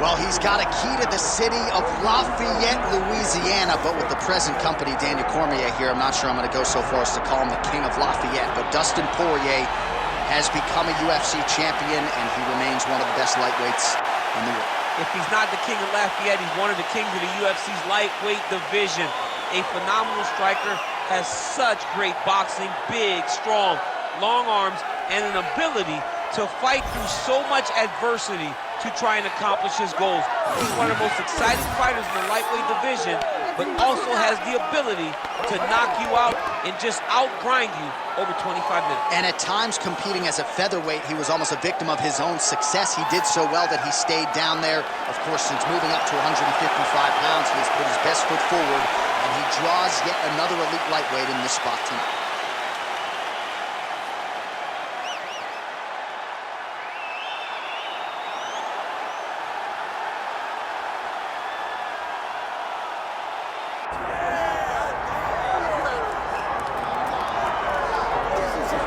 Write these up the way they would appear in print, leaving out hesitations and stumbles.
Well, he's got a key to the city of Lafayette, Louisiana, but with the present company, Daniel Cormier here, I'm not sure I'm going to go so far as to call him the king of Lafayette, but Dustin Poirier has become a UFC champion, and he remains one of the best lightweights in the world. If he's not the king of Lafayette, he's one of the kings of the UFC's lightweight division. A phenomenal striker, has such great boxing, big, strong, long arms, and an ability to fight through so much adversity to try and accomplish his goals. He's one of the most exciting fighters in the lightweight division, but also has the ability to knock you out and just outgrind you over 25 minutes. And at times, competing as a featherweight, he was almost a victim of his own success. He did so well that he stayed down there. Of course, since moving up to 155 pounds, he has put his best foot forward, and he draws yet another elite lightweight in this spot tonight.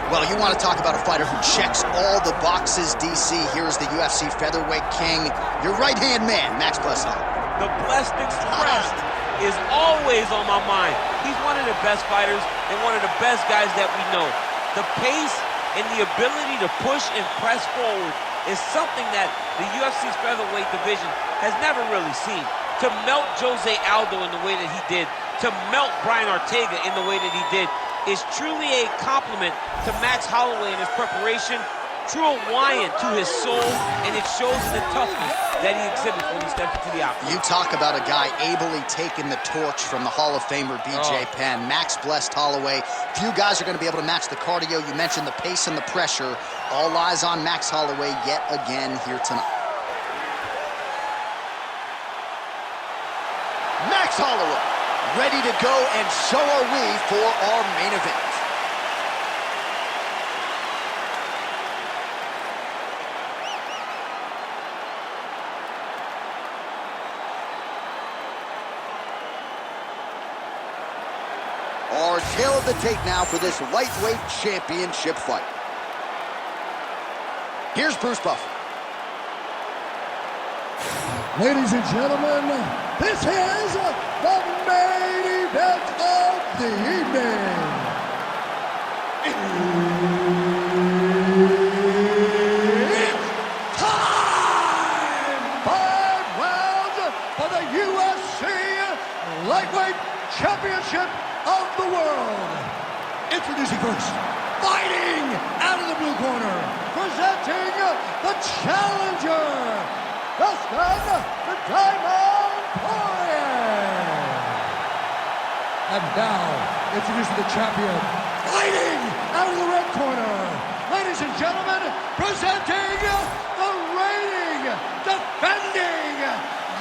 Well, you want to talk about a fighter who checks all the boxes, DC. Here is the UFC featherweight king, your right-hand man, Max Blessing. The Blessed Expressed is always on my mind. He's one of the best fighters and one of the best guys that we know. The pace and the ability to push and press forward is something that the UFC's featherweight division has never really seen. To melt Jose Aldo in the way that he did, to melt Brian Ortega in the way that he did, is truly a compliment to Max Holloway in his preparation, true Hawaiian to his soul, and it shows in the toughness that he exhibits when he steps into the octagon. You talk about a guy ably taking the torch from the Hall of Famer BJ Penn. Max blessed Holloway. Few guys are going to be able to match the cardio. You mentioned the pace and the pressure. All eyes on Max Holloway yet again here tonight. Max Holloway, ready to go, and so are we for our main event. Our tail of the tape now for this lightweight championship fight. Here's Bruce Buffer. Ladies and gentlemen, this is the main event of the evening. It's time! 5 rounds for the UFC Lightweight Championship of the world. Introducing first, fighting out of the blue corner, presenting the challenger, Dustin the Diamond Poirier. And now, introducing the champion, fighting out of the red corner, ladies and gentlemen, presenting the reigning, defending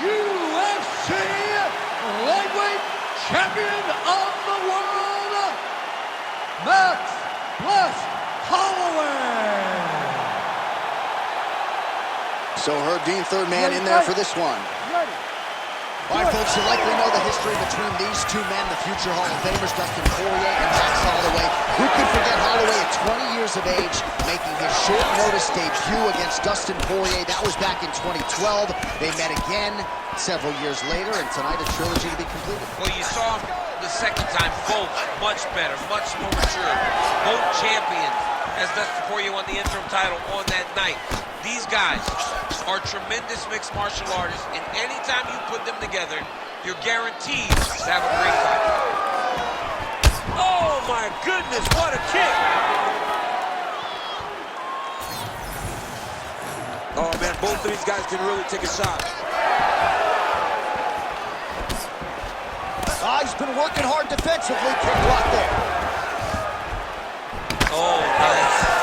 UFC Lightweight Champion of the world, Max Bless Holloway. So Herb Dean, third man in there for this one. All right, folks, you likely know the history between these two men, the future Hall of Famers, Dustin Poirier and Max Holloway. Who could forget Holloway at 20 years of age, making his short notice debut against Dustin Poirier. That was back in 2012. They met again several years later, and tonight a trilogy to be completed. Well, you saw him the second time, both much better, much more mature. Both champions, as Dustin Poirier won the interim title on that night. These guys are tremendous mixed martial artists, and anytime you put them together, you're guaranteed to have a great fight. Oh my goodness, what a kick! Oh man, both of these guys can really take a shot. He's been working hard defensively. Kick block there. Oh, nice.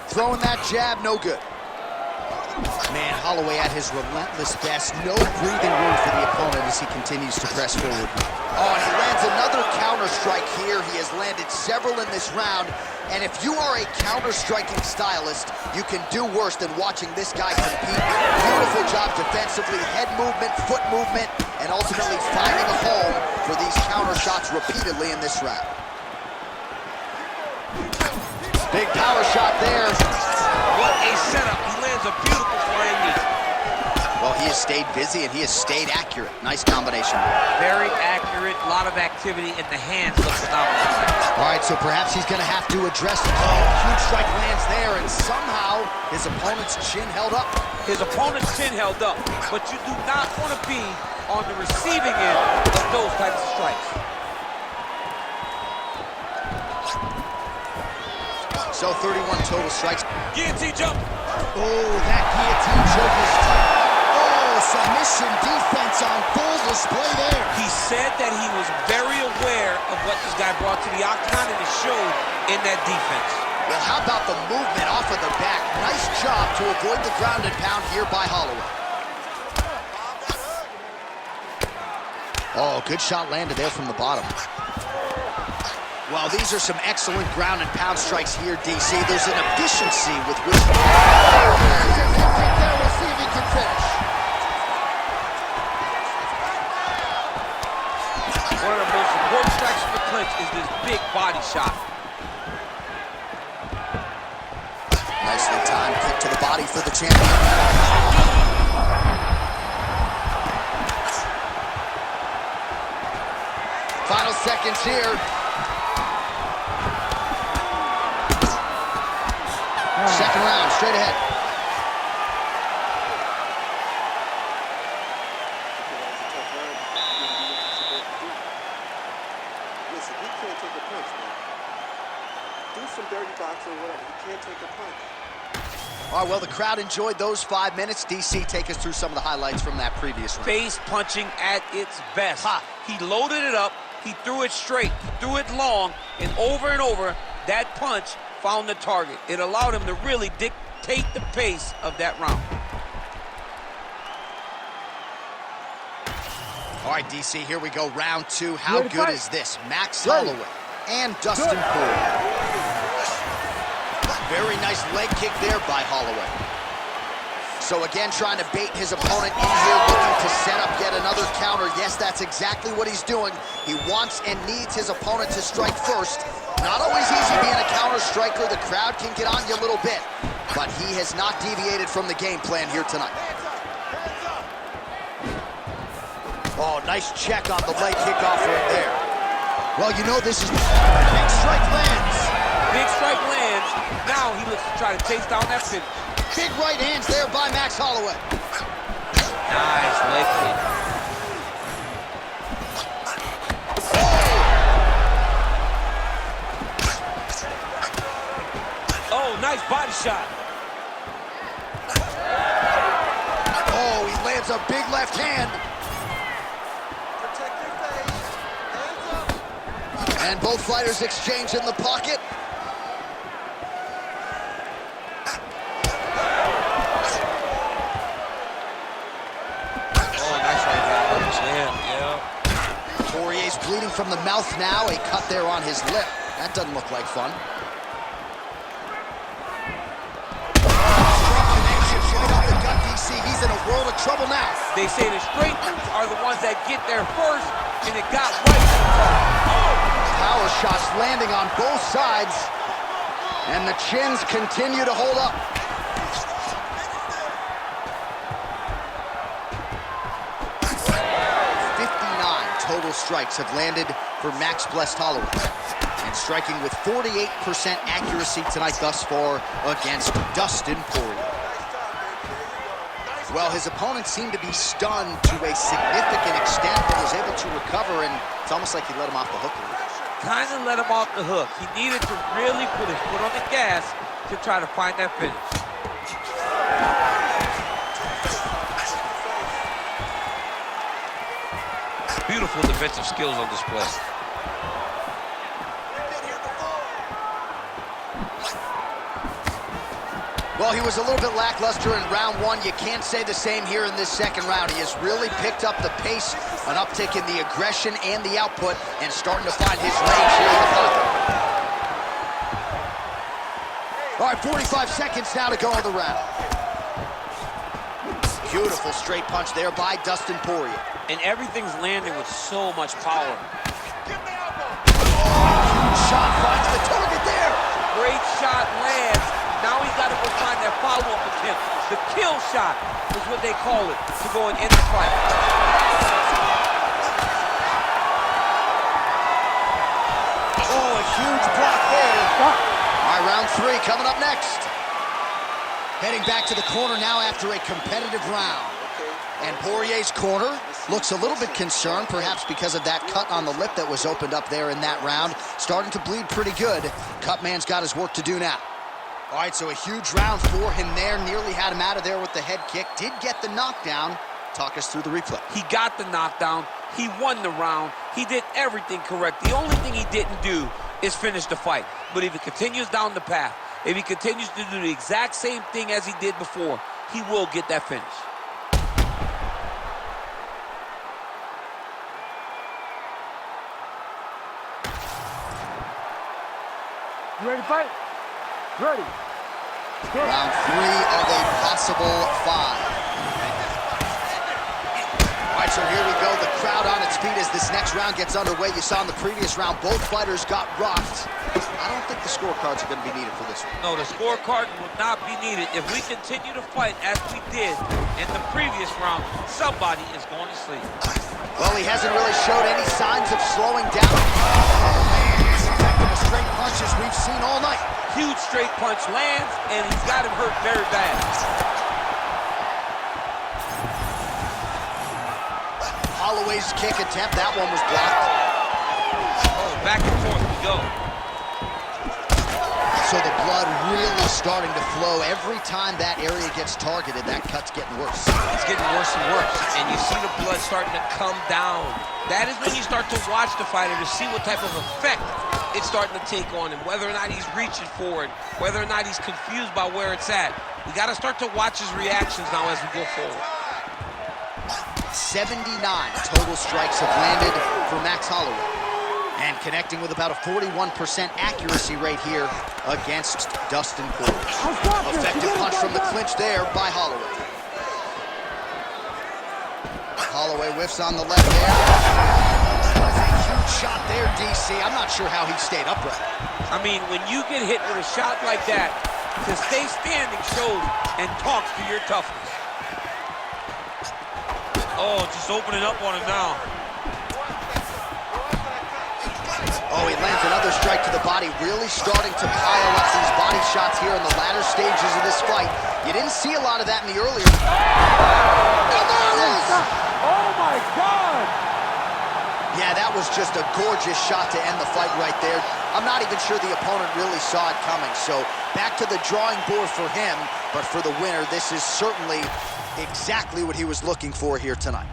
Throwing that jab, no good. Man, Holloway at his relentless best. No breathing room for the opponent as he continues to press forward. Oh, and he lands another counter strike here. He has landed several in this round. And if you are a counter-striking stylist, you can do worse than watching this guy compete. Beautiful job defensively, head movement, foot movement, and ultimately finding a home for these counter shots repeatedly in this round. Big power shot there. What a setup. He lands a beautiful flying knee. Well, he has stayed busy and he has stayed accurate. Nice combination. Very accurate, a lot of activity, and the hands look phenomenal. All right, so perhaps he's gonna have to address it. Oh, huge strike lands there, and somehow his opponent's chin held up. His opponent's chin held up, but you do not want to be on the receiving end of those types of strikes. So 31 total strikes. Guillotine jump. Oh, that guillotine choke is tight. Oh, submission defense on full display there. He said that he was very aware of what this guy brought to the octagon, and it showed in that defense. Well, how about the movement off of the back? Nice job to avoid the ground and pound here by Holloway. Oh, good shot landed there from the bottom. Well, these are some excellent ground and pound strikes here, DC. There's an efficiency with which... We'll see if he can finish. One of the most important strikes from the clinch is this big body shot. Nicely timed kick to the body for the champion. Final seconds here. Second round, straight ahead. Listen, he can't take a punch, man. Do some dirty boxing or whatever. He can't take a punch. All right, well, the crowd enjoyed those 5 minutes. DC, take us through some of the highlights from that previous round. Face punching at its best. He loaded it up, he threw it straight, he threw it long, and over, that punch found the target. It allowed him to really dictate the pace of that round. All right, DC, here we go, round two. How good is this? Max Holloway and Dustin Poirier. Very nice leg kick there by Holloway. So again, trying to bait his opponent in here, looking to set up yet another counter. Yes, that's exactly what he's doing. He wants and needs his opponent to strike first. Not always easy being a counter striker. The crowd can get on you a little bit, but he has not deviated from the game plan here tonight. Oh, nice check on the leg kickoff right there. Well, you know this is... Big strike lands. Big strike lands. Now he looks to try to chase down that finish. Big right hands there by Max Holloway. Nice leg kick. Oh, nice body shot. Oh, he lands a big left hand. Protect your face. Hands up. And both fighters exchange in the pocket. Poirier's bleeding from the mouth now. A cut there on his lip. That doesn't look like fun. Strong connection right off the gut, DC. He's in a world of trouble now. They say the straight moves are the ones that get there first, and it got right to the target. Oh! Power shots landing on both sides. And the chins continue to hold up. Total strikes have landed for Max Blessed Holloway, and striking with 48% accuracy tonight thus far against Dustin Poirier. Well, his opponent seemed to be stunned to a significant extent, but was able to recover, and it's almost like he let him off the hook. Kind of let him off the hook. He needed to really put his foot on the gas to try to find that finish. Beautiful defensive skills on display. Well, he was a little bit lackluster in round one. You can't say the same here in this second round. He has really picked up the pace, an uptick in the aggression and the output, and starting to find his range here in the pocket. All right, 45 seconds now to go in the round. Beautiful straight punch there by Dustin Poirier. and everything's landing with so much power. Huge shot finds the target there. Great shot lands. Now he's got to go find that follow-up attempt. The kill shot is what they call it to go and end the fight. Oh, a huge block there. All right, round 3 coming up next. Heading back to the corner now after a competitive round. And Poirier's corner looks a little bit concerned, perhaps because of that cut on the lip that was opened up there in that round. Starting to bleed pretty good. Cutman's got his work to do now. All right, so a huge round for him there. Nearly had him out of there with the head kick. Did get the knockdown. Talk us through the replay. He got the knockdown. He won the round. He did everything correct. The only thing he didn't do is finish the fight. But if he continues down the path, if he continues to do the exact same thing as he did before, he will get that finish. You ready to fight? Ready. Round 3 of a possible 5. All right, so here we go. The crowd on its feet as this next round gets underway. You saw in the previous round, both fighters got rocked. I don't think the scorecards are going to be needed for this one. No, the scorecard will not be needed. If we continue to fight as we did in the previous round, somebody is going to sleep. Well, he hasn't really showed any signs of slowing down. He's attacking the straight punches we've seen all night. Huge straight punch lands, and he's got him hurt very bad. Holloway's kick attempt, that one was blocked. Oh, back and forth we go. So the blood really starting to flow. Every time that area gets targeted, that cut's getting worse. It's getting worse and worse, and you see the blood starting to come down. That is when you start to watch the fighter to see what type of effect it's starting to take on him, whether or not he's reaching for it, whether or not he's confused by where it's at. We got to start to watch his reactions now as we go forward. 79 total strikes have landed for Max Holloway. And connecting with about a 41% accuracy rate here against Dustin Poirier. Effective punch from the clinch there by Holloway. Holloway whiffs on the left there. Huge shot there, DC. I'm not sure how he stayed upright. I mean, when you get hit with a shot like that, to stay standing shows and talks to your toughness. Oh, just opening up on him now. Oh, he lands another strike to the body, really starting to pile up these body shots here in the latter stages of this fight. You didn't see a lot of that in the earlier. And there it is! Oh my God! Yeah, that was just a gorgeous shot to end the fight right there. I'm not even sure the opponent really saw it coming. So back to the drawing board for him, but for the winner, this is certainly exactly what he was looking for here tonight.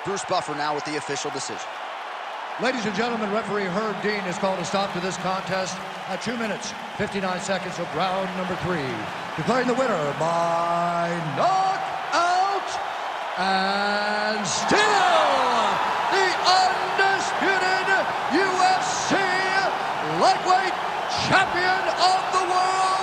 Bruce Buffer now with the official decision. Ladies and gentlemen, referee Herb Dean has called a stop to this contest at 2 minutes, 59 seconds of round number 3. Declaring the winner by knockout and still the undisputed UFC lightweight champion of the world,